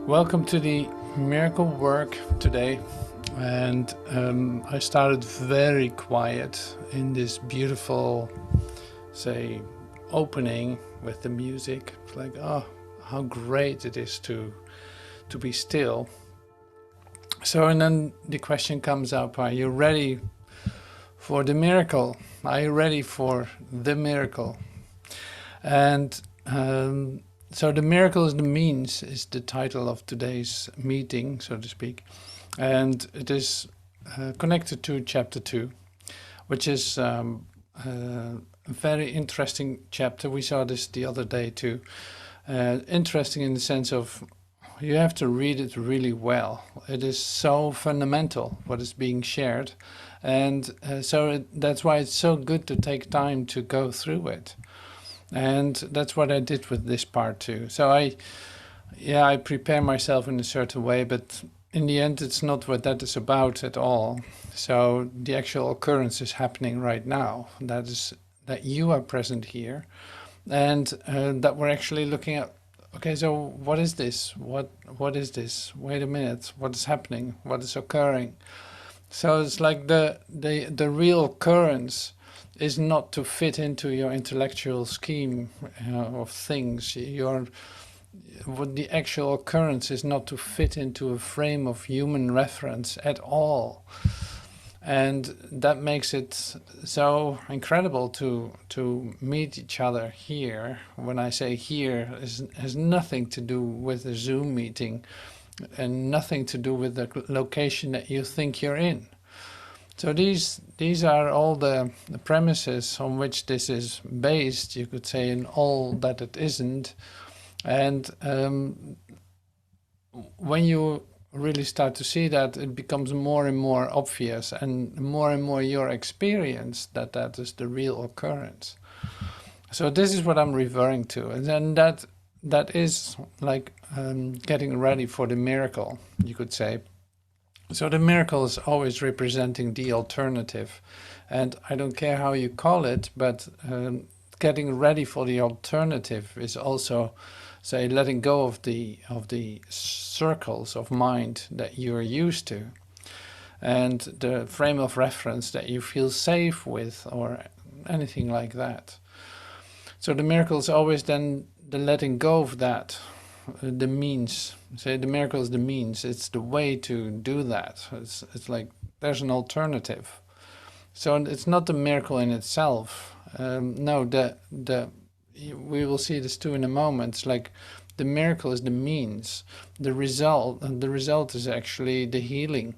Welcome to the miracle work today, and I started very quiet in this beautiful, say, opening with the music. It's like, oh, how great it is to be still. So, and then the question comes up: are you ready for the miracle? Are you ready for the miracle? And so the miracle is the means is the title of today's meeting, so to speak, and it is connected to chapter 2, which is a very interesting chapter. We saw this the other day too. Interesting in the sense of you have to read it really well. It is so fundamental what is being shared, and that's why it's so good to take time to go through it. And that's what I did with this part too. So I prepare myself in a certain way, but in the end it's not what that is about at all. So the actual occurrence is happening right now. That is that you are present here, and that we're actually looking at, okay, so what is this? What is this? Wait a minute, what is happening? What is occurring? So it's like the real occurrence is not to fit into your intellectual scheme of things. What the actual occurrence is not to fit into a frame of human reference at all. And that makes it so incredible to meet each other here. When I say here, it has nothing to do with a Zoom meeting and nothing to do with the location that you think you're in. So these are all the premises on which this is based, you could say, in all that it isn't. And when you really start to see that, it becomes more and more obvious and more your experience that that is the real occurrence. So this is what I'm referring to. And then that is like getting ready for the miracle, you could say. So the miracle is always representing the alternative, and I don't care how you call it, but getting ready for the alternative is also, say, letting go of the circles of mind that you're used to, and the frame of reference that you feel safe with, or anything like that. So the miracle is always then the letting go of that. The means, say the miracle is the means, it's the way to do that. It's like there's an alternative. So it's not the miracle in itself. No, we will see this too in a moment. It's like the miracle is the means. The result is actually the healing.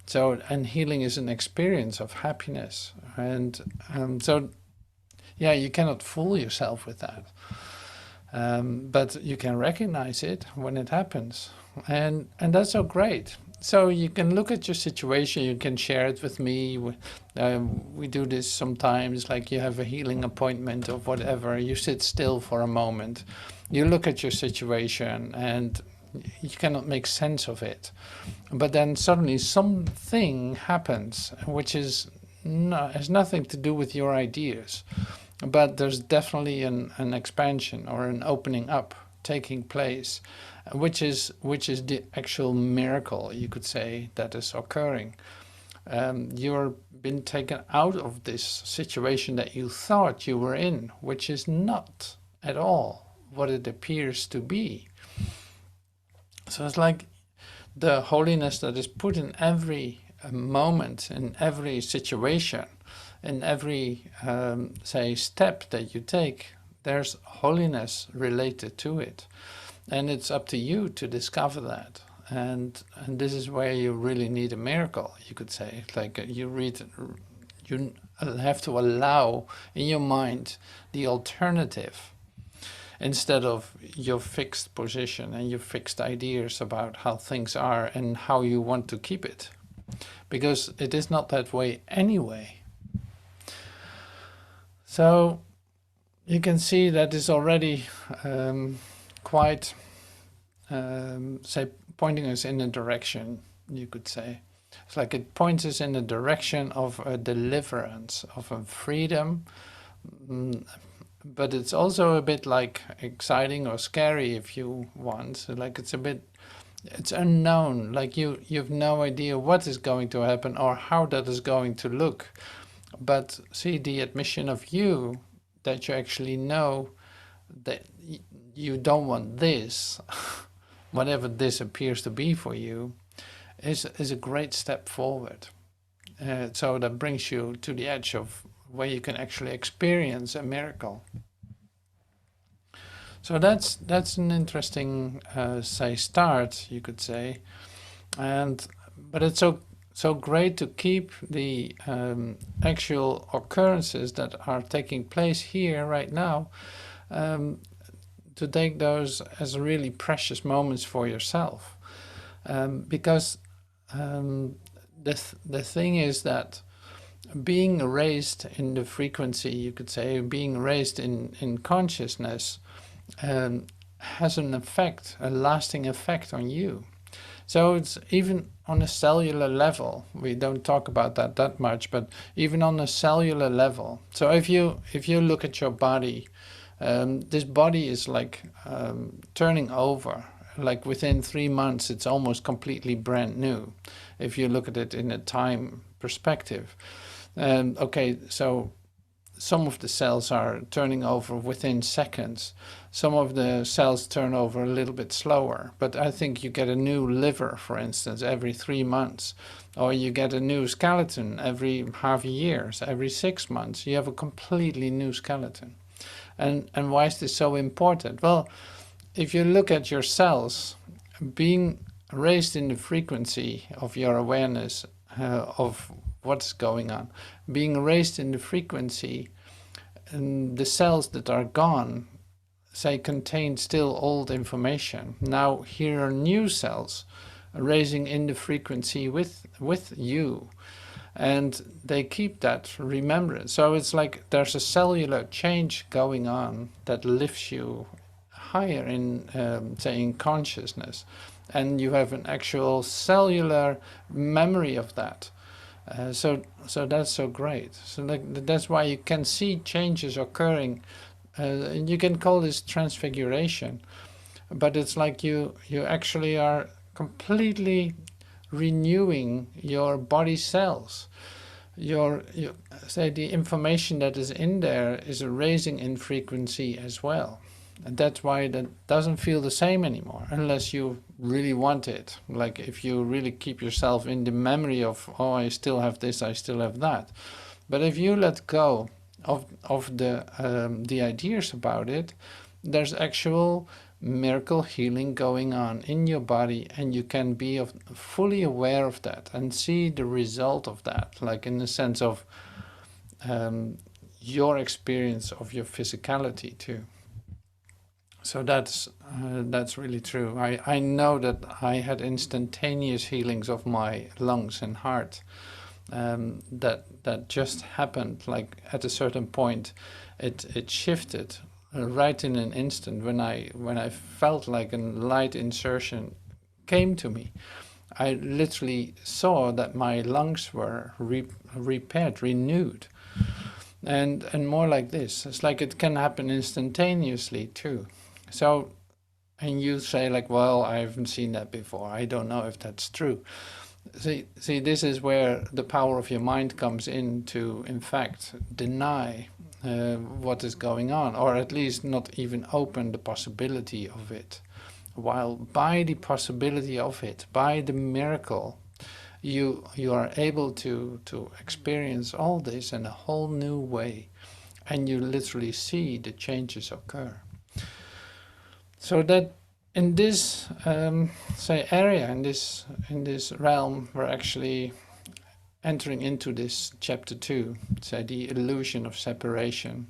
So, and healing is an experience of happiness. And so, yeah, you cannot fool yourself with that. But you can recognize it when it happens, and that's so great. So you can look at your situation, you can share it with me. We do this sometimes, like you have a healing appointment or whatever, you sit still for a moment, you look at your situation and you cannot make sense of it. But then suddenly something happens which has nothing to do with your ideas. But there's definitely an expansion or an opening up taking place, which is the actual miracle, you could say, that is occurring. You're been taken out of this situation that you thought you were in, which is not at all what it appears to be. So it's like the holiness that is put in every moment, in every situation, in every, say, step that you take, there's holiness related to it. And it's up to you to discover that. And this is where you really need a miracle, you could say. Like you have to allow in your mind the alternative instead of your fixed position and your fixed ideas about how things are and how you want to keep it. Because it is not that way anyway. So you can see that is already quite, say, pointing us in a direction, you could say. It's like it points us in the direction of a deliverance, of a freedom, but it's also a bit like exciting or scary if you want. So like it's a bit It's unknown, like you've no idea what is going to happen or how that is going to look. But see, the admission of you, that you actually know that you don't want this, whatever this appears to be for you, is a great step forward. So that brings you to the edge of where you can actually experience a miracle. So that's an interesting, say, start, you could say, and but it's so great to keep the actual occurrences that are taking place here right now, um, to take those as really precious moments for yourself, because the thing is that being raised in the frequency, you could say, being raised in consciousness, has an effect, a lasting effect on you. So it's even on a cellular level. We don't talk about that much, but even on a cellular level. So if you look at your body, this body is like turning over. Like within 3 months, it's almost completely brand new. If you look at it in a time perspective. Okay, so some of the cells are turning over within seconds. Some of the cells turn over a little bit slower. But I think you get a new liver, for instance, every 3 months. Or you get a new skeleton every half a year, so every 6 months. You have a completely new skeleton. And why is this so important? Well, if you look at your cells, being raised in the frequency of your awareness of what's going on, being raised in the frequency, and the cells that are gone, say, contain still old information. Now here are new cells raising in the frequency with you, and they keep that remembrance. So it's like there's a cellular change going on that lifts you higher in, say, in consciousness, and you have an actual cellular memory of that. So that's so great. So that's why you can see changes occurring. And you can call this transfiguration, but it's like you actually are completely renewing your body cells. Your say the information that is in there is raising in frequency as well. And that's why that doesn't feel the same anymore, unless you really want it. Like if you really keep yourself in the memory of, oh, I still have this, I still have that. But if you let go of the ideas about it, there's actual miracle healing going on in your body, and you can be fully aware of that and see the result of that, like in the sense of your experience of your physicality too. So that's really true. I know that I had instantaneous healings of my lungs and heart, that just happened. Like at a certain point, it shifted right in an instant when I felt like a light insertion came to me. I literally saw that my lungs were repaired, renewed, and more like this. It's like it can happen instantaneously too. So, and you say like, well, I haven't seen that before. I don't know if that's true. See, this is where the power of your mind comes in to, in fact, deny what is going on, or at least not even open the possibility of it. While by the possibility of it, by the miracle, you are able to experience all this in a whole new way, and you literally see the changes occur. So that in this say area, in this realm, we're actually entering into this chapter 2, say the illusion of separation.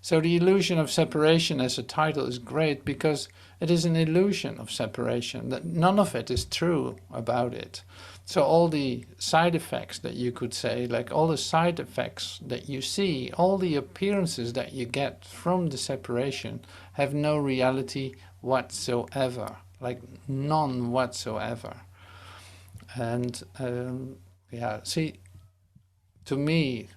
So the illusion of separation as a title is great because it is an illusion of separation, that none of it is true about it. So all the side effects that you could say, like all the side effects that you see, all the appearances that you get from the separation have no reality whatsoever, like none whatsoever. And yeah, see, to me,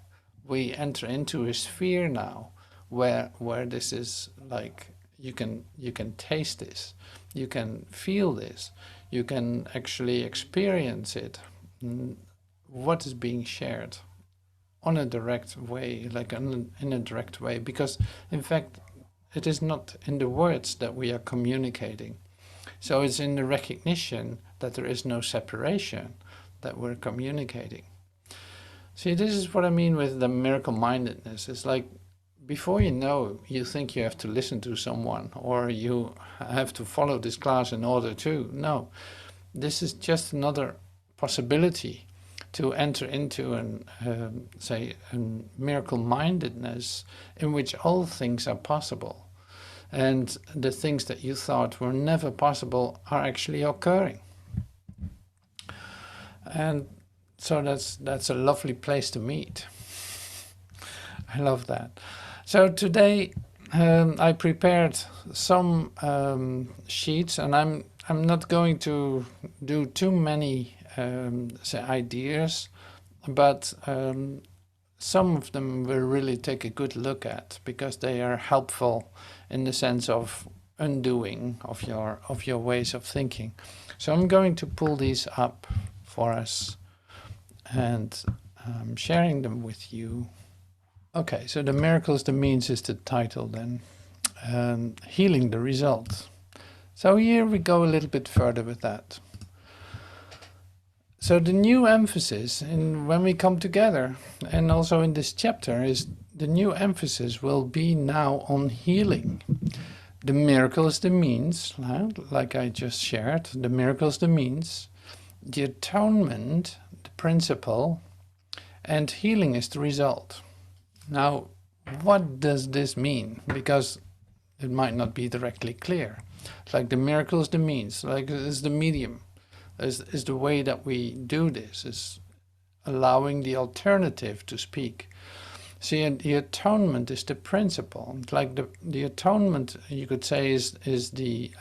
we enter into a sphere now where this is like you can taste this, you can feel this, you can actually experience it, what is being shared on a direct way, like in a direct way, because in fact it is not in the words that we are communicating. So it's in the recognition that there is no separation that we're communicating. See, this is what I mean with the miracle-mindedness. It's like, before you know, you think you have to listen to someone or you have to follow this class in order to. No, this is just another possibility to enter into an, say, a miracle-mindedness in which all things are possible. And the things that you thought were never possible are actually occurring. And so that's a lovely place to meet. I love that. So today I prepared some sheets, and I'm not going to do too many say ideas, but some of them we'll really take a good look at, because they are helpful in the sense of undoing of your ways of thinking. So I'm going to pull these up for us and sharing them with you. Okay, so the miracles, the means is the title then. Healing the result. So here we go a little bit further with that. So the new emphasis when we come together, and also in this chapter, is the new emphasis will be now on healing. The miracle is the means, like I just shared. The miracle is the means, the atonement, the principle, and healing is the result. Now, what does this mean? Because it might not be directly clear. It's like the miracle is the means, like it's the medium, is the way that we do this, is allowing the alternative to speak. See, and the atonement is the principle. It's like the atonement, you could say, is the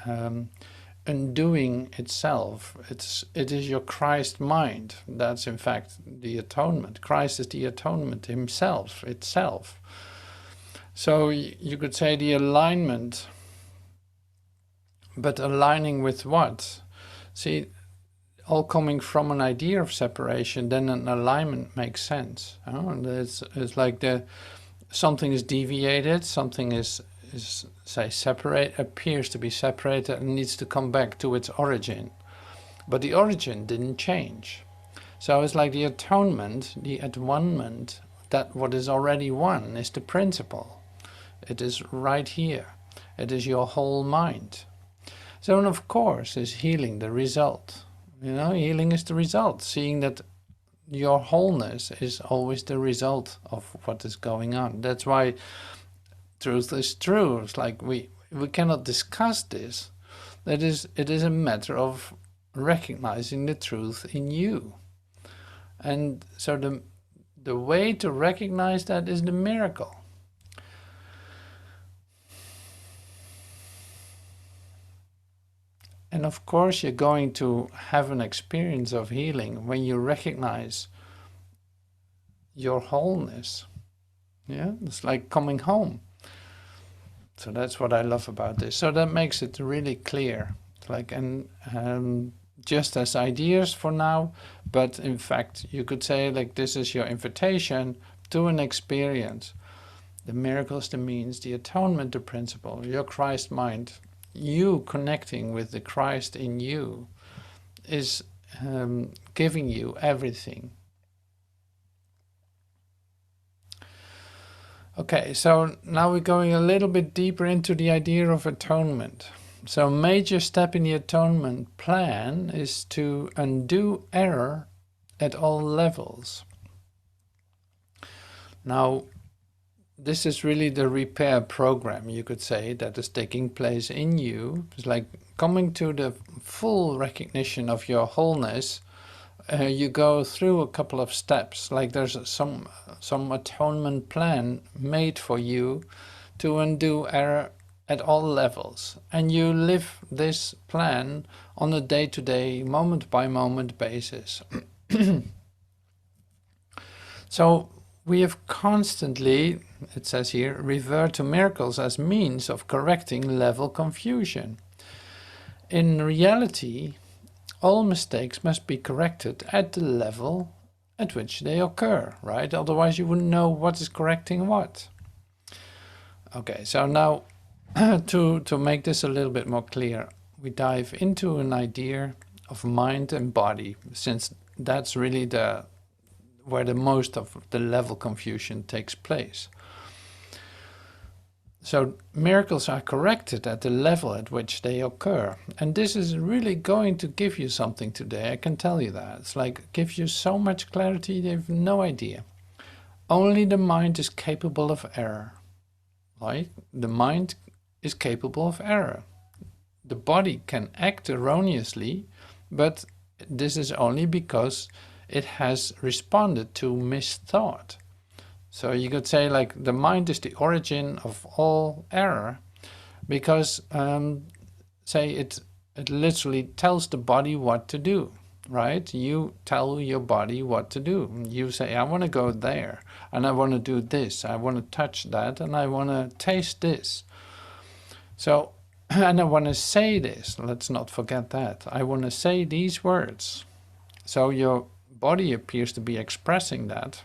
undoing itself. It is your Christ mind. That's in fact the atonement. Christ is the atonement himself, itself. So you could say the alignment, but aligning with what? See, all coming from an idea of separation, then an alignment makes sense. And it's like something is deviated, something is say separate, appears to be separated and needs to come back to its origin. But the origin didn't change. So it's like the atonement, the at-one-ment, that what is already one is the principle. It is right here. It is your whole mind. So, and of course, is healing the result. You know, healing is the result. Seeing that your wholeness is always the result of what is going on. That's why truth is true. It's like we cannot discuss this. It is a matter of recognizing the truth in you. And so the way to recognize that is the miracle. And of course you're going to have an experience of healing when you recognize your wholeness. Yeah, it's like coming home. So that's what I love about this. So that makes it really clear. It's like, and just as ideas for now, but in fact you could say like this is your invitation to an experience. The miracle is the means, the atonement the principle, your Christ mind. You connecting with the Christ in you is giving you everything. Okay, so now we're going a little bit deeper into the idea of atonement. So a major step in the atonement plan is to undo error at all levels. Now, this is really the repair program, you could say, that is taking place in you. It's like coming to the full recognition of your wholeness. You go through a couple of steps, like there's some atonement plan made for you to undo error at all levels. And you live this plan on a day-to-day, moment-by-moment basis. So we have constantly, it says here, revert to miracles as means of correcting level confusion. In reality, all mistakes must be corrected at the level at which they occur, right? Otherwise you wouldn't know what is correcting what. Okay, so now to make this a little bit more clear, we dive into an idea of mind and body, since that's really where the most of the level confusion takes place. So miracles are corrected at the level at which they occur. And this is really going to give you something today, I can tell you that. It's like, gives you so much clarity, you have no idea. Only the mind is capable of error, right? The mind is capable of error. The body can act erroneously, but this is only because it has responded to misthought. So you could say, like, the mind is the origin of all error, because say it literally tells the body what to do, right? You tell your body what to do. You say, I want to go there, and I want to do this, I want to touch that, and I want to taste this. So, and I want to say this, let's not forget that. I want to say these words. So your body appears to be expressing that.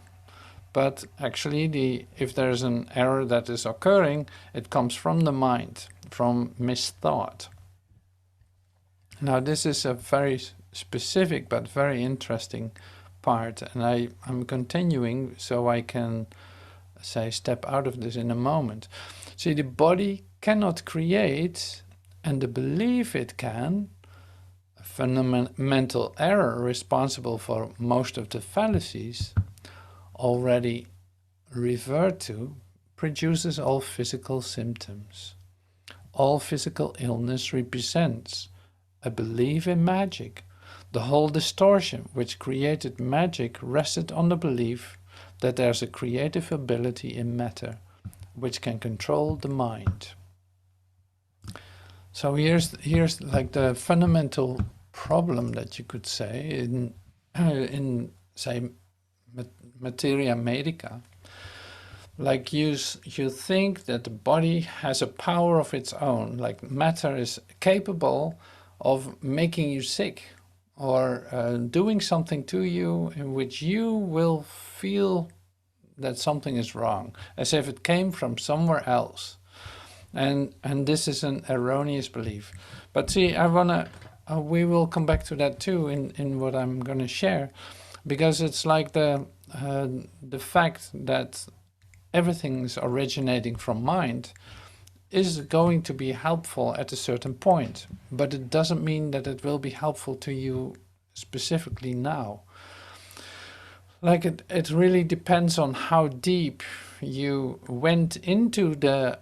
But actually, if there's an error that is occurring, it comes from the mind, from misthought. Now, this is a very specific but very interesting part, and I'm continuing so I can, say, step out of this in a moment. See, the body cannot create, and the belief it can, a fundamental error responsible for most of the fallacies already referred to, produces all physical symptoms. All physical illness represents a belief in magic. The whole distortion which created magic rested on the belief that there's a creative ability in matter which can control the mind. So here's like the fundamental problem that you could say in say materia medica. Like you think that the body has a power of its own, like matter is capable of making you sick or doing something to you in which you will feel that something is wrong, as if it came from somewhere else. And this is an erroneous belief. But see, we will come back to that too in what I'm going to share, because it's like the fact that everything is originating from mind is going to be helpful at a certain point, but it doesn't mean that it will be helpful to you specifically now. Like it really depends on how deep you went into the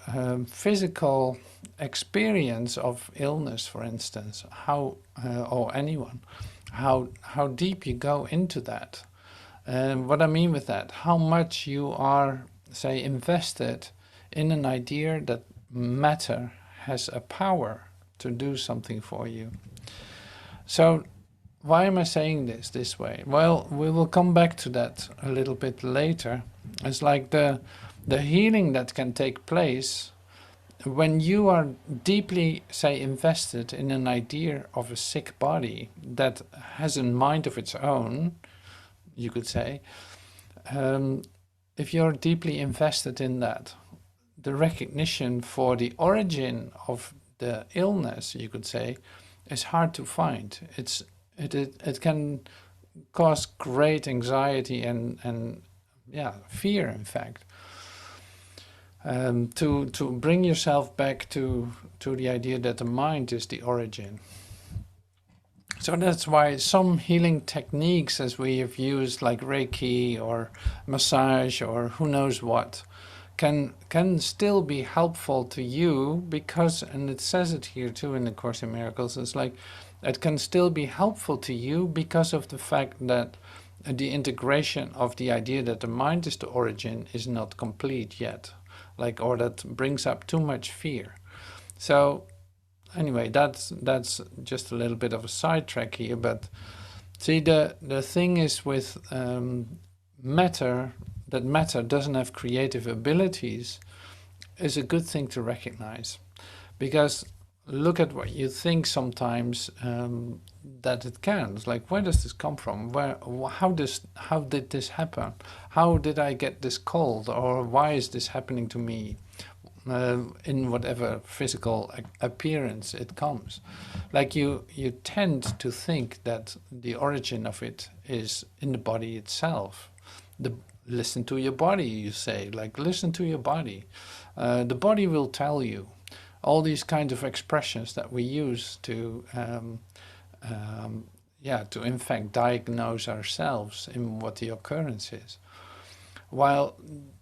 physical experience of illness, for instance, or anyone, how deep you go into that. What I mean with that, how much you are, say, invested in an idea that matter has a power to do something for you. So why am I saying this way? Well, we will come back to that a little bit later. It's like the healing that can take place when you are deeply, say, invested in an idea of a sick body that has a mind of its own, you could say. If you're deeply invested in that, the recognition for the origin of the illness, you could say, is hard to find. It can cause great anxiety and fear, in fact. To bring yourself back to the idea that the mind is the origin. So that's why some healing techniques, as we have used, like Reiki or massage or who knows what, can still be helpful to you, because, and it says it here too in the Course in Miracles, it's like it can still be helpful to you because of the fact that the integration of the idea that the mind is the origin is not complete yet, like, or that brings up too much fear. So anyway, that's just a little bit of a sidetrack here, but see, the thing is with matter, that matter doesn't have creative abilities, is a good thing to recognize, because look at what you think sometimes that it can. It's like, where does this come from? How did this happen? How did I get this cold? Or why is this happening to me? In whatever physical appearance it comes. Like you tend to think that the origin of it is in the body itself. Listen to your body, you say, like listen to your body. The body will tell you. All these kinds of expressions that we use to to in fact diagnose ourselves in what the occurrence is. While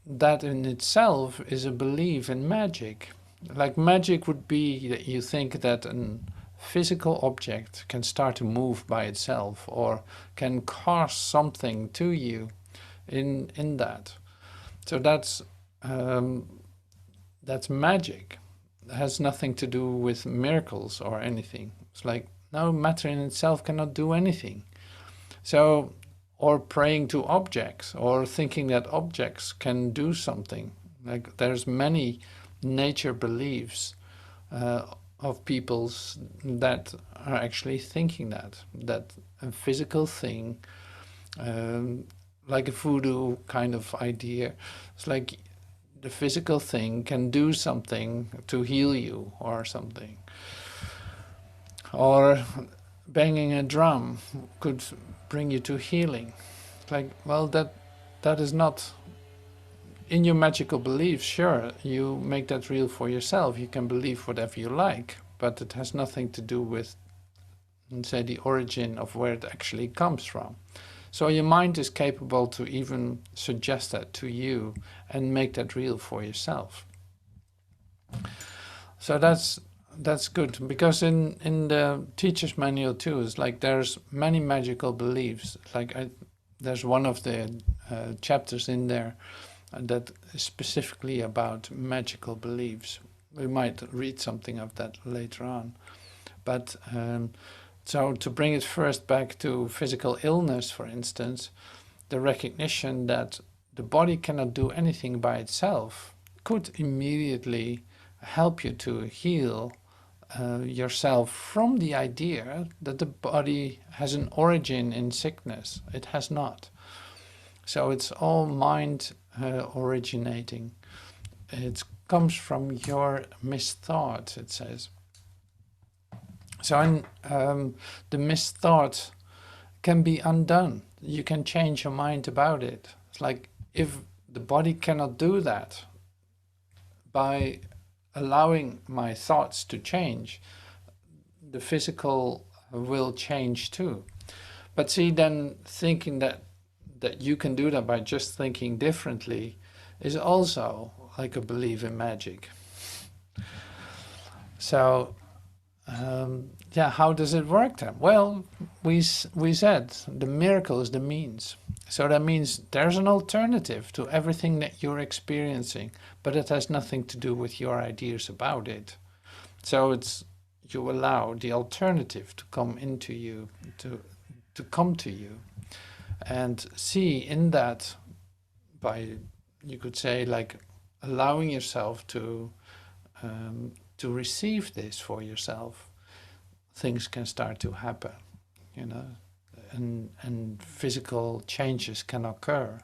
that in itself is a belief in magic. Like magic would be that you think that a physical object can start to move by itself or can cause something to you in that. So that's magic. It has nothing to do with miracles or anything. It's like, no, matter in itself cannot do anything. So, or praying to objects or thinking that objects can do something. Like there's many nature beliefs of peoples that are actually thinking that a physical thing, like a voodoo kind of idea, it's like the physical thing can do something to heal you or something. Or banging a drum could bring you to healing. Like, well, that is not in your magical beliefs. Sure, you make that real for yourself. You can believe whatever you like, but it has nothing to do with, say, the origin of where it actually comes from. So your mind is capable to even suggest that to you and make that real for yourself. So that's good, because in the teacher's manual too, it's like there's many magical beliefs. Like there's one of the chapters in there that is specifically about magical beliefs. We might read something of that later on. But so to bring it first back to physical illness, for instance, the recognition that the body cannot do anything by itself could immediately help you to heal yourself from the idea that the body has an origin in sickness. It has not. So it's all mind originating. It comes from your misthought, it says. So the misthought can be undone. You can change your mind about it. It's like, if the body cannot do that, by allowing my thoughts to change, the physical will change too. But see, then thinking that you can do that by just thinking differently is also like a belief in magic. So how does it work then? Well, we said the miracle is the means. So that means there's an alternative to everything that you're experiencing, but it has nothing to do with your ideas about it. So you allow the alternative to come into you, to come to you, and see in that, by, you could say, like allowing yourself to receive this for yourself, things can start to happen, and physical changes can occur.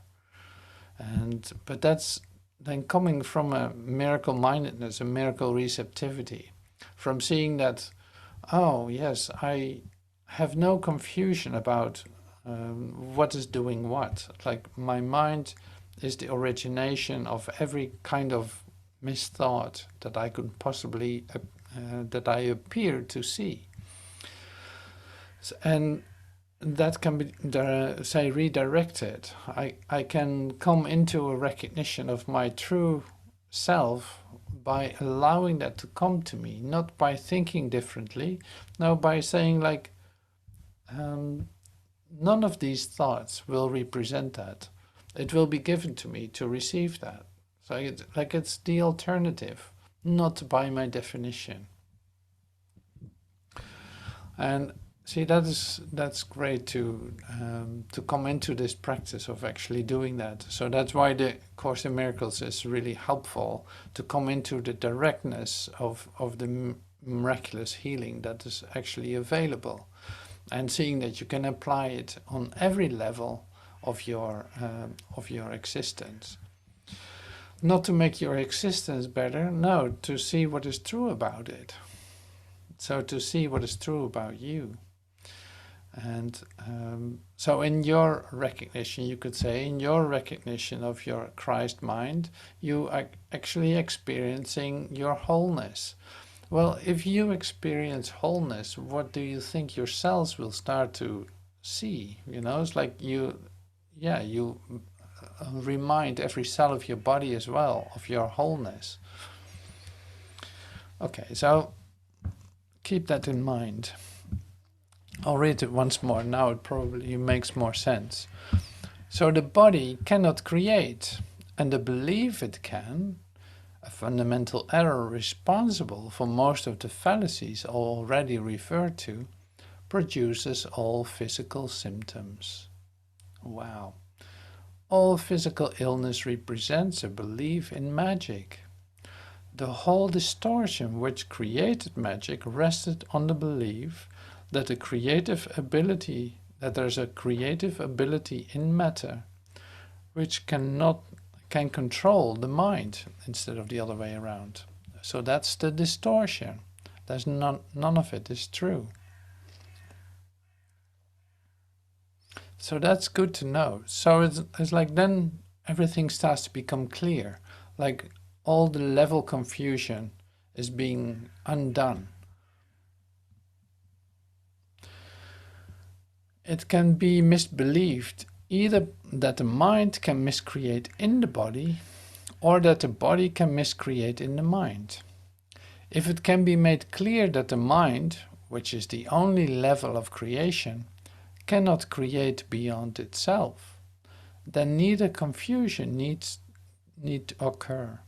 But that's then coming from a miracle mindedness, a miracle receptivity, from seeing that, oh yes, I have no confusion about what is doing what. Like my mind is the origination of every kind of misthought that I could possibly, that I appear to see. And that can be, say, redirected. I can come into a recognition of my true self by allowing that to come to me, not by thinking differently, no, by saying like, none of these thoughts will represent that. It will be given to me to receive that. So it's the alternative, not by my definition. And see, that's great to come into this practice of actually doing that. So that's why the Course in Miracles is really helpful, to come into the directness of the miraculous healing that is actually available, and seeing that you can apply it on every level of your existence. Not to make your existence better, no, to see what is true about it. So to see what is true about you. And so in your recognition, you could say, in your recognition of your Christ mind, you are actually experiencing your wholeness. Well, if you experience wholeness, what do you think your cells will start to see? You know, it's like you remind every cell of your body as well of your wholeness. Okay, so keep that in mind. I'll read it once more. Now it probably makes more sense. So the body cannot create, and the belief it can, a fundamental error responsible for most of the fallacies already referred to, produces all physical symptoms. Wow. All physical illness represents a belief in magic. The whole distortion which created magic rested on the belief that there's a creative ability in matter which can control the mind instead of the other way around. So that's the distortion. There's none of it is true. So that's good to know. So it's like then everything starts to become clear. Like all the level confusion is being undone. It can be misbelieved either that the mind can miscreate in the body or that the body can miscreate in the mind. If it can be made clear that the mind, which is the only level of creation, cannot create beyond itself, then neither confusion need occur.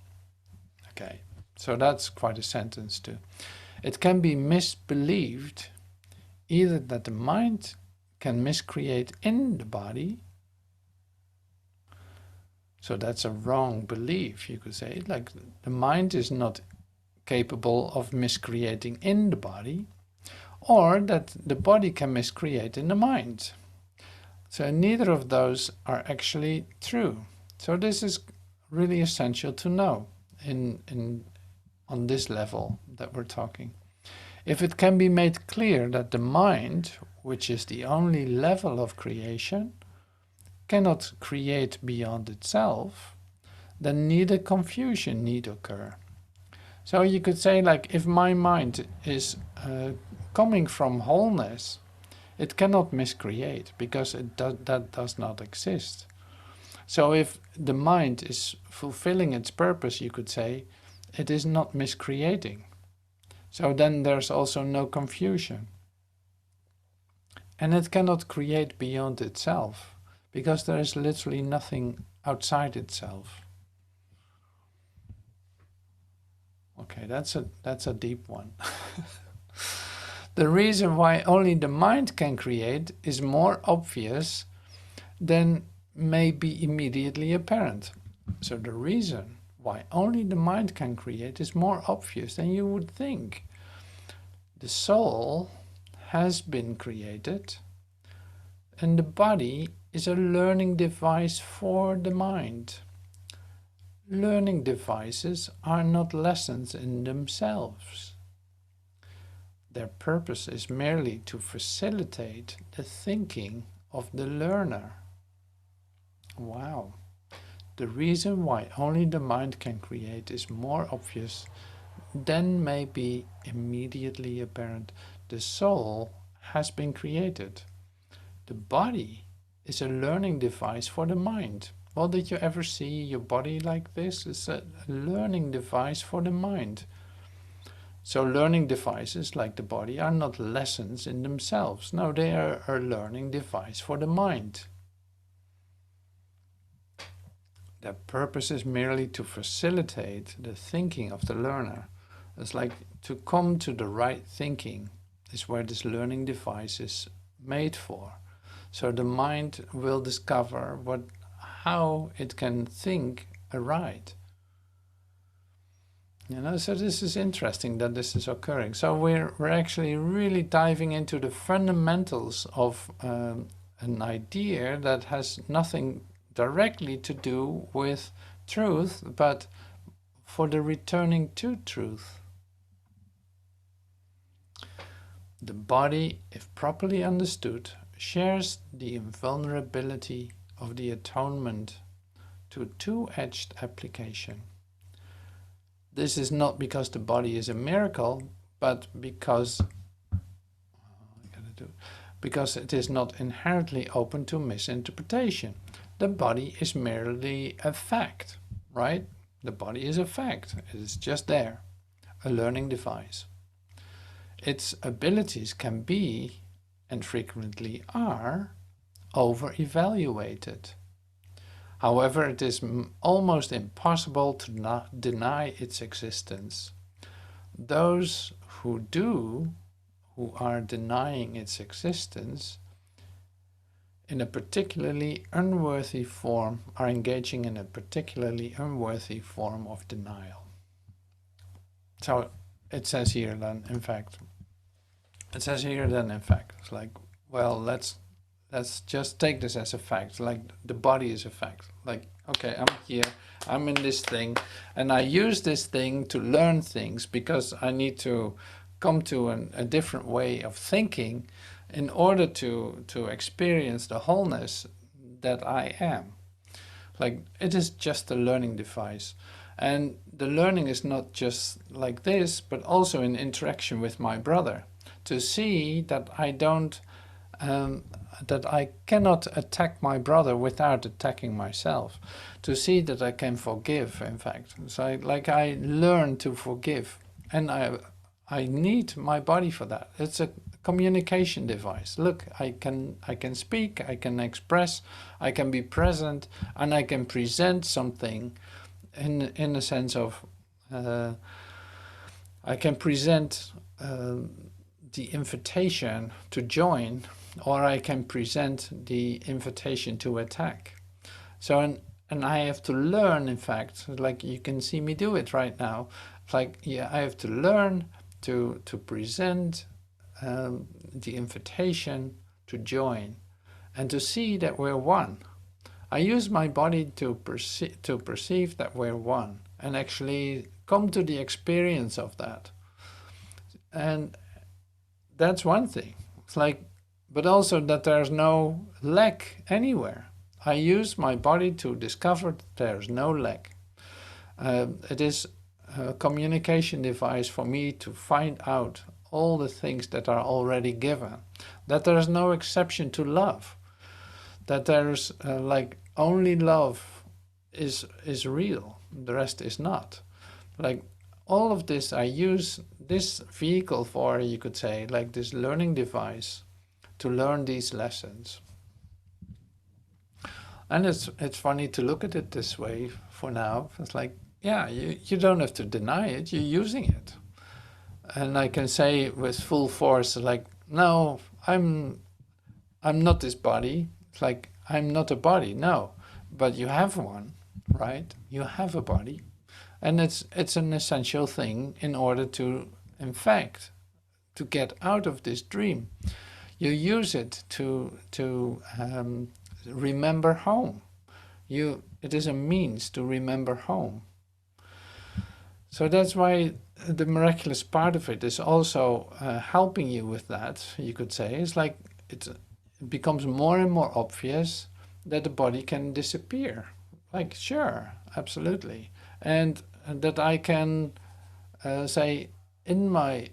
Okay, so that's quite a sentence too. It can be misbelieved either that the mind can miscreate in the body. So that's a wrong belief, you could say. Like the mind is not capable of miscreating in the body, or that the body can miscreate in the mind. So neither of those are actually true. So this is really essential to know on this level that we're talking. If it can be made clear that the mind, which is the only level of creation, cannot create beyond itself, then neither confusion need occur. So you could say, like, if my mind is coming from wholeness, it cannot miscreate because that does not exist. So if the mind is fulfilling its purpose, you could say, it is not miscreating. So then there's also no confusion. And it cannot create beyond itself, because there is literally nothing outside itself. Okay, that's a deep one. The reason why only the mind can create is more obvious than may be immediately apparent. So the reason why only the mind can create is more obvious than you would think. The soul has been created, and the body is a learning device for the mind. Learning devices are not lessons in themselves. Their purpose is merely to facilitate the thinking of the learner. Wow. The reason why only the mind can create is more obvious than may be immediately apparent. The soul has been created. The body is a learning device for the mind. Well, did you ever see your body like this? It's a learning device for the mind. So learning devices like the body are not lessons in themselves. No, they are a learning device for the mind. Their purpose is merely to facilitate the thinking of the learner. It's like to come to the right thinking is where this learning device is made for. So the mind will discover how it can think aright. You know, so this is interesting that this is occurring. So we're actually really diving into the fundamentals of an idea that has nothing directly to do with truth, but for the returning to truth. The body, if properly understood, shares the invulnerability of the atonement to a two-edged application. This is not because the body is a miracle, but because it is not inherently open to misinterpretation. The body is merely a fact, right? The body is a fact. It is just there, a learning device. Its abilities can be, and frequently are, over-evaluated. However, it is almost impossible to deny its existence. Those who are denying its existence in a particularly unworthy form, are engaging in a particularly unworthy form of denial. So it says here then, in fact, it's like, well, let's just take this as a fact. Like, the body is a fact. Like, okay, I'm here, I'm in this thing, and I use this thing to learn things because I need to come to a different way of thinking in order to experience the wholeness that I am. Like, it is just a learning device. And the learning is not just like this, but also in interaction with my brother, to see that I don't that I cannot attack my brother without attacking myself, to see that I can forgive, in fact. So I learn to forgive, and I need my body for that. It's a communication device. Look, I can speak, I can express, I can be present, and I can present something in the sense of I can present the invitation to join, or I can present the invitation to attack. So, and I have to learn, in fact, like you can see me do it right now. Like, yeah, I have to learn to present the invitation to join and to see that we're one. I use my body to perceive that we're one and actually come to the experience of that. And that's one thing. It's like, but also that there's no lack anywhere. I use my body to discover that there's no lack. It is a communication device for me to find out all the things that are already given, that there's no exception to love, that there's like only love is real, the rest is not. Like, all of this I use this vehicle for, you could say, like this learning device to learn these lessons. And it's funny to look at it this way for now. It's like, yeah, you don't have to deny it, you're using it. And I can say with full force, like, no, I'm not this body. It's like, I'm not a body, no. But you have one, right? You have a body. And it's an essential thing in order to, in fact, to get out of this dream. You use it to remember home. It is a means to remember home. So that's why the miraculous part of it is also helping you with that, you could say. It's like it becomes more and more obvious that the body can disappear. Like, sure, absolutely. And that I can say, in my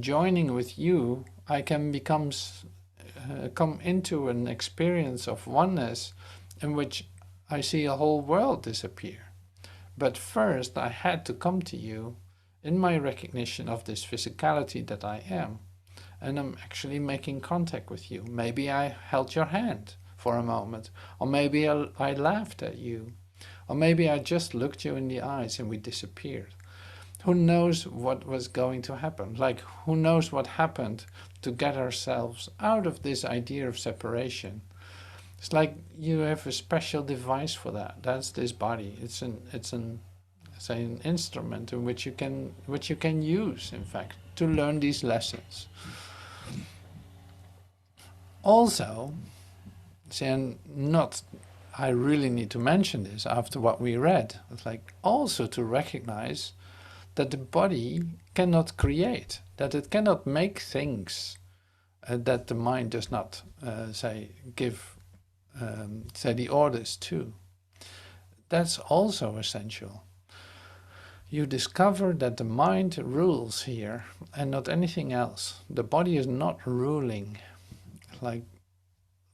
joining with you, I can come into an experience of oneness in which I see a whole world disappear. But first I had to come to you in my recognition of this physicality that I am. And I'm actually making contact with you. Maybe I held your hand for a moment, or maybe I laughed at you, or maybe I just looked you in the eyes and we disappeared. Who knows what was going to happen? Like, who knows what happened to get ourselves out of this idea of separation? It's like you have a special device for that. That's this body. It's say, an instrument in which you can use, in fact, to learn these lessons. Also, see, and not, I really need to mention this after what we read. It's like also to recognize that the body cannot create, that it cannot make things that the mind does not, give, the orders to. That's also essential. You discover that the mind rules here and not anything else. The body is not ruling. Like,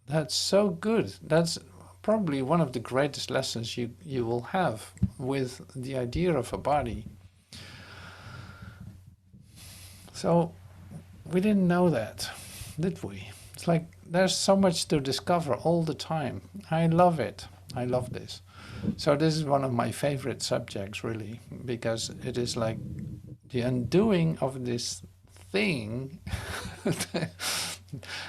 that's so good. That's probably one of the greatest lessons you will have with the idea of a body. So we didn't know that, did we? It's like there's so much to discover all the time. I love it. I love this. So this is one of my favorite subjects, really, because it is like the undoing of this thing,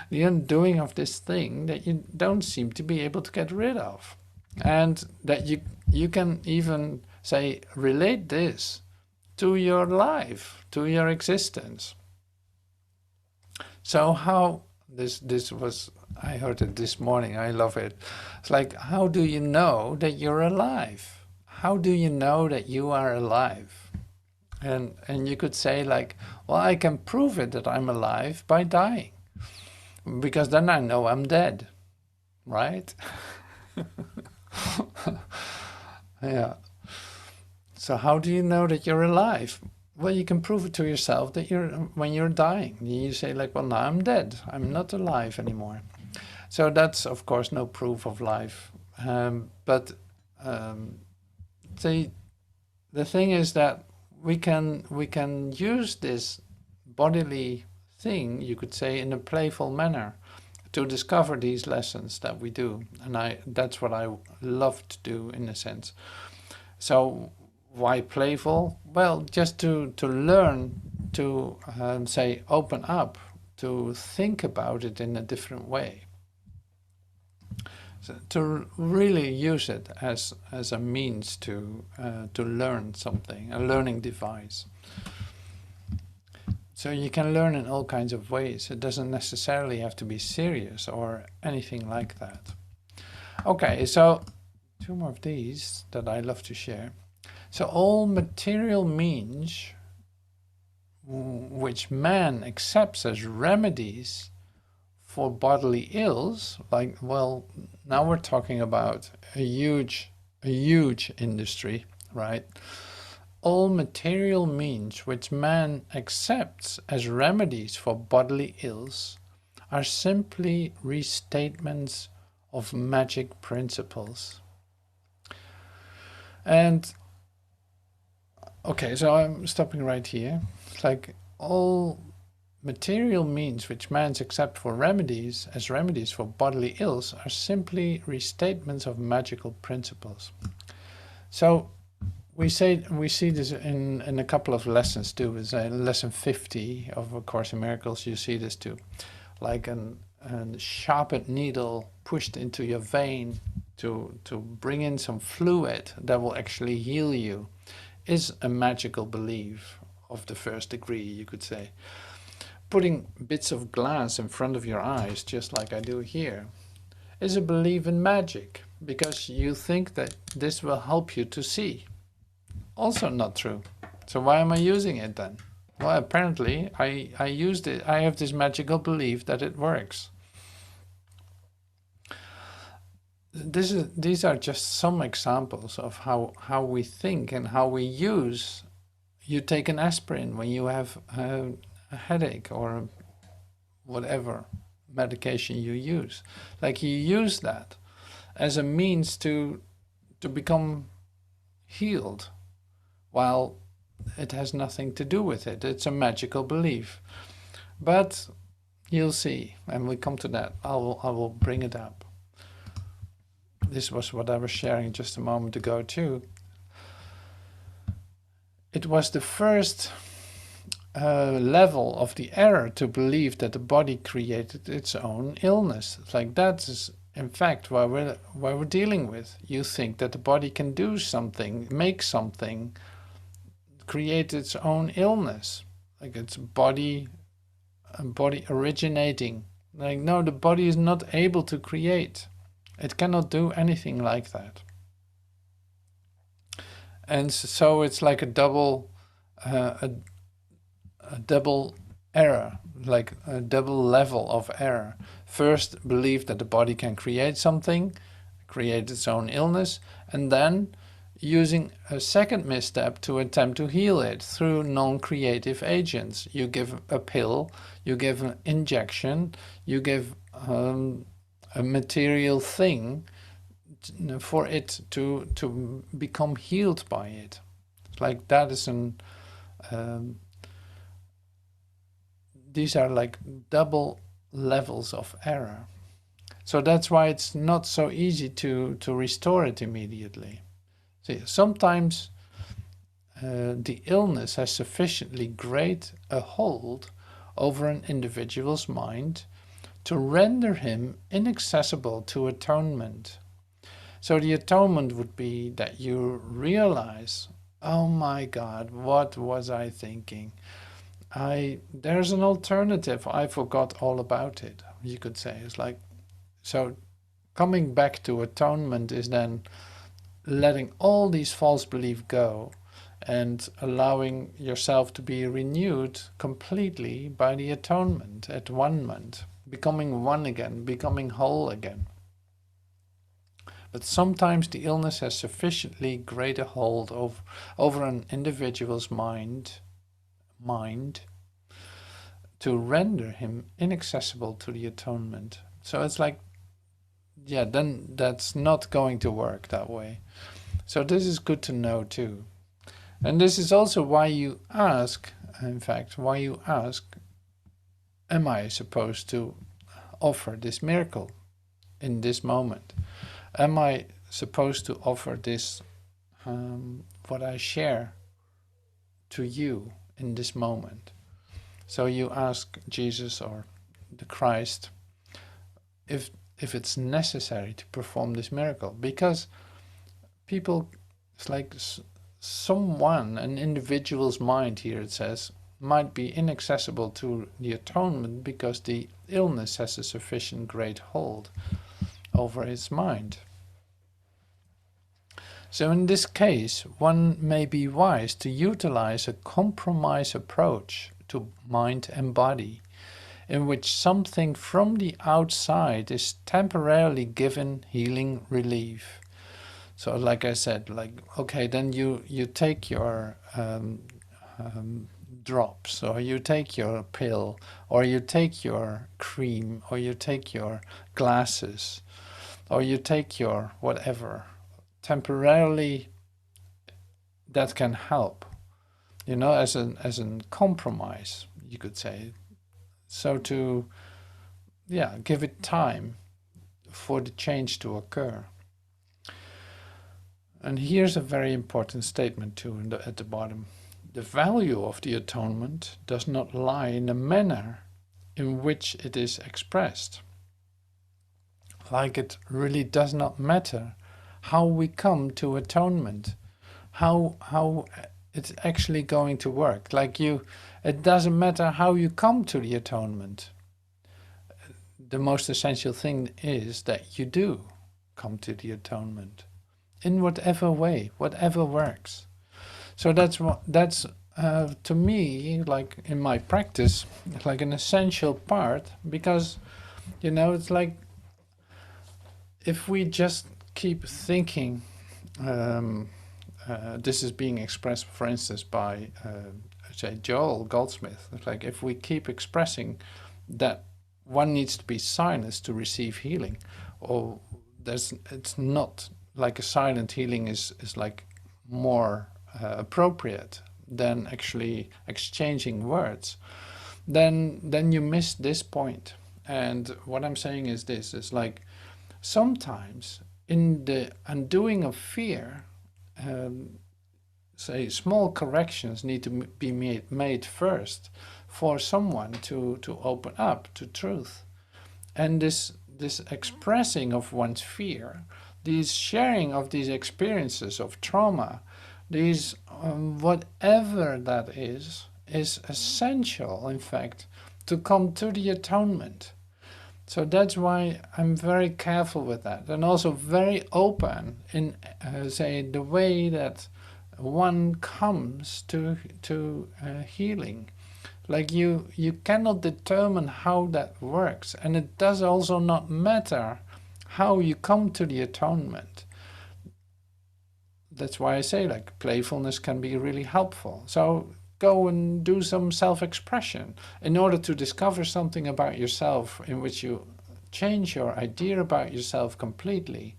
the undoing of this thing that you don't seem to be able to get rid of. And that you can even, say, relate this to your life, to your existence. So how, this was, I heard it this morning, I love it. It's like, how do you know that you're alive? How do you know that you are alive? And you could say like, well, I can prove it that I'm alive by dying, because then I know I'm dead, right? Yeah. So how do you know that you're alive? Well, you can prove it to yourself that when you're dying. You say like, well, now I'm dead. I'm not alive anymore. So that's, of course, no proof of life. But the thing is that we can use this bodily thing, you could say, in a playful manner to discover these lessons that we do. And that's what I love to do, in a sense. So why playful? Well, just to learn to, say, open up, to think about it in a different way. So to really use it as a means to learn something, a learning device. So you can learn in all kinds of ways. It doesn't necessarily have to be serious or anything like that. Okay, so 2 more of these that I love to share. So all material means which man accepts as remedies for bodily ills, like, well, now we're talking about a huge industry, right? All material means which man accepts as remedies for bodily ills are simply restatements of magic principles. And okay, so I'm stopping right here. It's like all material means which man accepts for remedies as remedies for bodily ills are simply restatements of magical principles. So we see this in a couple of lessons too. It's lesson 50 of A Course in Miracles. You see this too, like a sharpened needle pushed into your vein to bring in some fluid that will actually heal you, is a magical belief of the first degree, you could say. Putting bits of glass in front of your eyes, just like I do here, is a belief in magic, because you think that this will help you to see. Also not true. So why am I using it then? Well, apparently I used it. I have this magical belief that it works. These are just some examples of how we think and how we use. You take an aspirin when you have a headache or whatever medication you use. Like, you use that as a means to become healed, while it has nothing to do with it. It's a magical belief. But you'll see, and we come to that. I will bring it up. This was what I was sharing just a moment ago too. It was the first level of the error to believe that the body created its own illness. It's like, that is in fact why we're dealing with. You think that the body can do something, make something create its own illness, like its body originating. Like, no, the body is not able to create. It cannot do anything like that. And so it's like a double error, like a double level of error. First, believe that the body can create something, create its own illness, and then using a second misstep to attempt to heal it through non-creative agents. You give a pill, you give an injection, you give a material thing for it to become healed by it. It's like that is these are like double levels of error. So that's why it's not so easy to restore it immediately. See, sometimes the illness has sufficiently great a hold over an individual's mind to render him inaccessible to atonement. So the atonement would be that you realize, oh my God, what was I thinking? There's an alternative. I forgot all about it, you could say. It's like, so coming back to atonement is then letting all these false beliefs go and allowing yourself to be renewed completely by the atonement at one-ment, becoming one again, becoming whole again. But sometimes the illness has sufficiently great a hold over an individual's mind to render him inaccessible to the atonement. So it's like, yeah, then that's not going to work that way. So this is good to know too. And this is also why you ask, in fact, am I supposed to offer this miracle in this moment? Am I supposed to offer this, what I share to you in this moment? So you ask Jesus or the Christ if it's necessary to perform this miracle, because people, it's like someone, an individual's mind here, it says, might be inaccessible to the atonement because the illness has a sufficient great hold over his mind. So in this case, one may be wise to utilize a compromise approach to mind and body, in which something from the outside is temporarily given healing relief. So like I said, like, okay, then you take your drops, or you take your pill, or you take your cream, or you take your glasses, or you take your whatever. Temporarily, that can help, you know, as a compromise, you could say. So to, yeah, give it time for the change to occur. And here's a very important statement too at the bottom. The value of the atonement does not lie in the manner in which it is expressed. Like, it really does not matter how we come to atonement, how it's actually going to work. Like, it doesn't matter how you come to the atonement. The most essential thing is that you do come to the atonement in whatever way, whatever works. So that's to me, like in my practice, like an essential part, because, you know, it's like if we just keep thinking, this is being expressed, for instance, by say Joel Goldsmith. It's like if we keep expressing that one needs to be silenced to receive healing, or it's not like a silent healing is like more appropriate than actually exchanging words, then you miss this point. And what I'm saying is this, is like sometimes in the undoing of fear, say small corrections need to be made first for someone to open up to truth. And this expressing of one's fear, these sharing of these experiences of trauma, These, whatever that is essential, in fact, to come to the atonement. So that's why I'm very careful with that, and also very open in, say, the way that one comes to healing. Like you cannot determine how that works, and it does also not matter how you come to the atonement. That's why I say, like, playfulness can be really helpful. So go and do some self-expression in order to discover something about yourself in which you change your idea about yourself completely.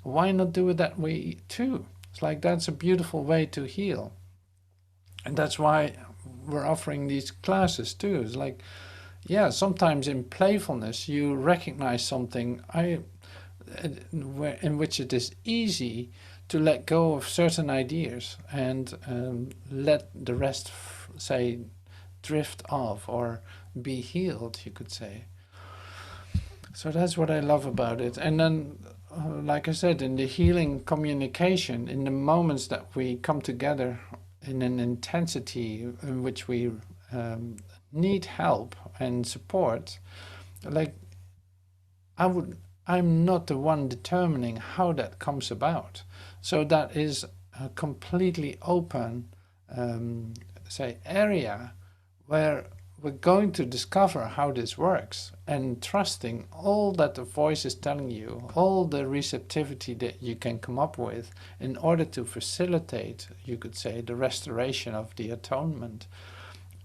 Why not do it that way too? It's like, that's a beautiful way to heal. And that's why we're offering these classes too. It's like, yeah, sometimes in playfulness you recognize something in which it is easy to let go of certain ideas and let the rest, say, drift off or be healed, you could say. So that's what I love about it. And then, like I said, in the healing communication, in the moments that we come together in an intensity in which we need help and support, like, I'm not the one determining how that comes about. So that is a completely open, say, area where we're going to discover how this works, and trusting all that the voice is telling you, all the receptivity that you can come up with in order to facilitate, you could say, the restoration of the atonement.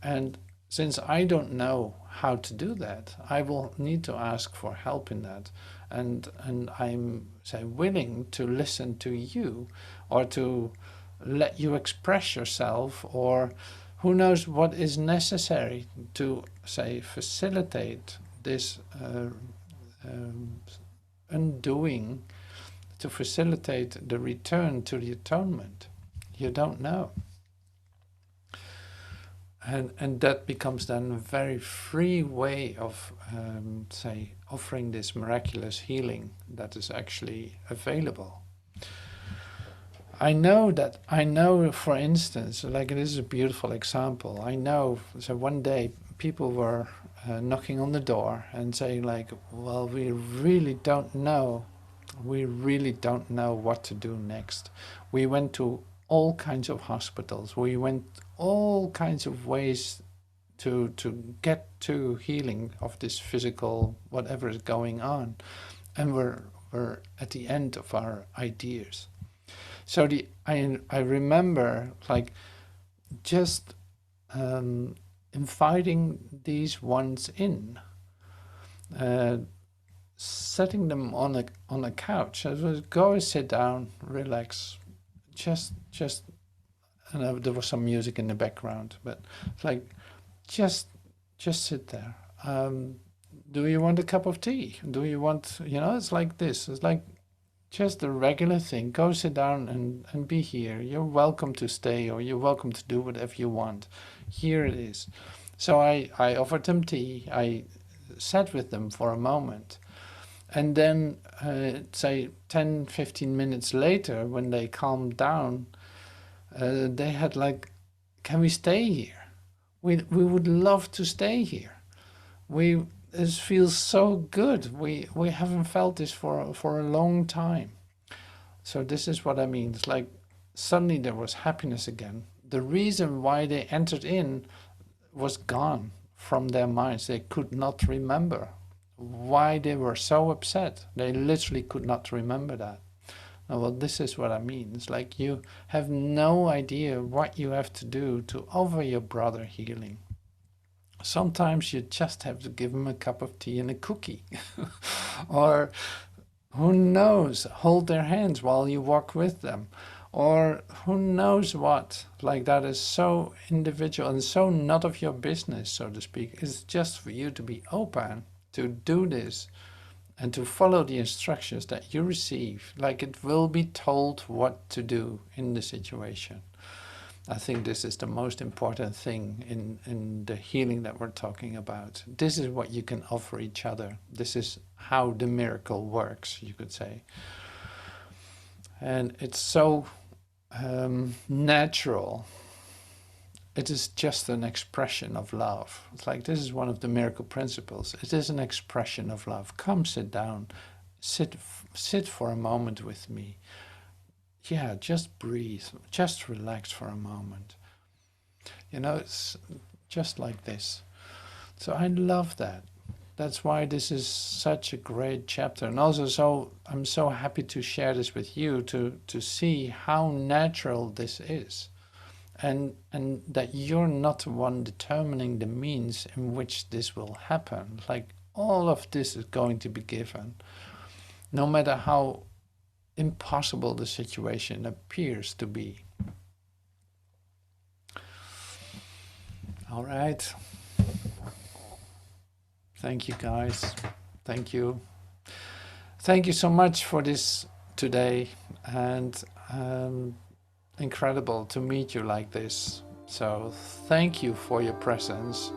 And since I don't know how to do that, I will need to ask for help in that. And I'm, say, willing to listen to you, or to let you express yourself, or who knows what is necessary to, say, facilitate this undoing, to facilitate the return to the atonement. You don't know. And that becomes then a very free way of, say, offering this miraculous healing that is actually available. I know, for instance, like, it is a beautiful example. I know, so one day people were knocking on the door and saying, like, well, we really don't know what to do next. We went to all kinds of hospitals. We went all kinds of ways to get to healing of this physical, whatever is going on. And we're at the end of our ideas. So I remember, like, just inviting these ones in, setting them on a couch. I was, go sit down, relax, just and there was some music in the background, but it's like, just sit there. Do you want a cup of tea? Do you want, it's like this. It's like just a regular thing. Go sit down and be here. You're welcome to stay, or you're welcome to do whatever you want. Here it is. So I offered them tea. I sat with them for a moment. And then, say, 10, 15 minutes later, when they calmed down, they had, like, can we stay here? We would love to stay here. This feels so good. We haven't felt this for a long time. So this is what I mean. It's like suddenly there was happiness again. The reason why they entered in was gone from their minds. They could not remember why they were so upset. They literally could not remember that. Well, this is what I mean. It's like you have no idea what you have to do to offer your brother healing. Sometimes you just have to give him a cup of tea and a cookie. Or, who knows, hold their hands while you walk with them. Or who knows what. Like, that is so individual and so not of your business, so to speak. It's just for you to be open to do this and to follow the instructions that you receive. Like, it will be told what to do in the situation. I think this is the most important thing in the healing that we're talking about. This is what you can offer each other. This is how the miracle works, you could say. And it's so natural. It is just an expression of love. It's like, this is one of the miracle principles. It is an expression of love. Come, sit down, sit for a moment with me. Yeah, just breathe, just relax for a moment. You know, it's just like this. So I love that. That's why this is such a great chapter. And also, I'm so happy to share this with you, to see how natural this is. And that you're not the one determining the means in which this will happen. Like, all of this is going to be given, no matter how impossible the situation appears to be. All right. Thank you, guys. Thank you. Thank you so much for this today. And incredible to meet you like this. So thank you for your presence.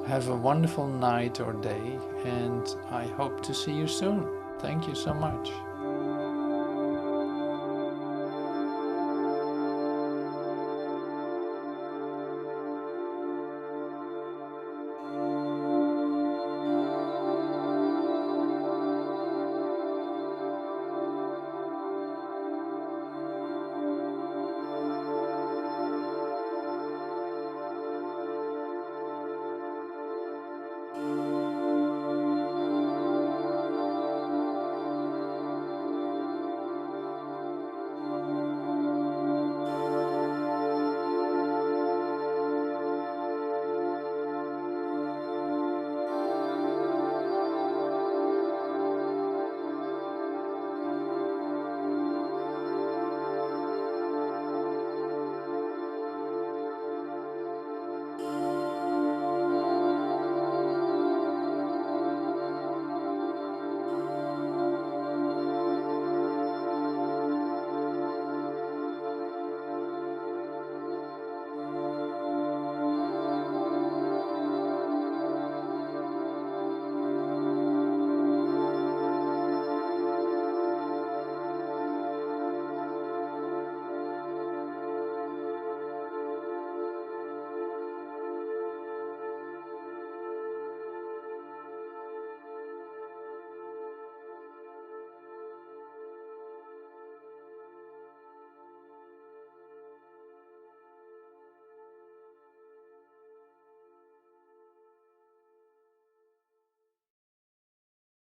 Have a wonderful night or day, and I hope to see you soon. Thank you so much.